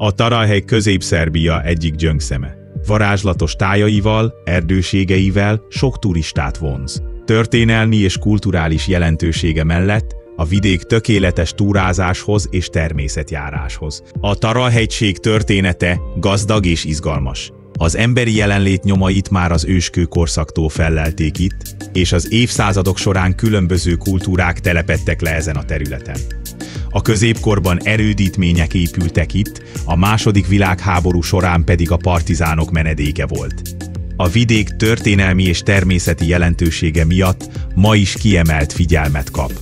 A Taralhely Közép-Szerbia egyik gyöngyszeme. Varázslatos tájaival, erdőségeivel sok turistát vonz. Történelmi és kulturális jelentősége mellett a vidék tökéletes túrázáshoz és természetjáráshoz. A Taralhegység története gazdag és izgalmas. Az emberi jelenlét nyomait már az őskőkorszaktól fellelték itt, és az évszázadok során különböző kultúrák telepedtek le ezen a területen. A középkorban erődítmények épültek itt, a II. Világháború során pedig a partizánok menedéke volt. A vidék történelmi és természeti jelentősége miatt ma is kiemelt figyelmet kap.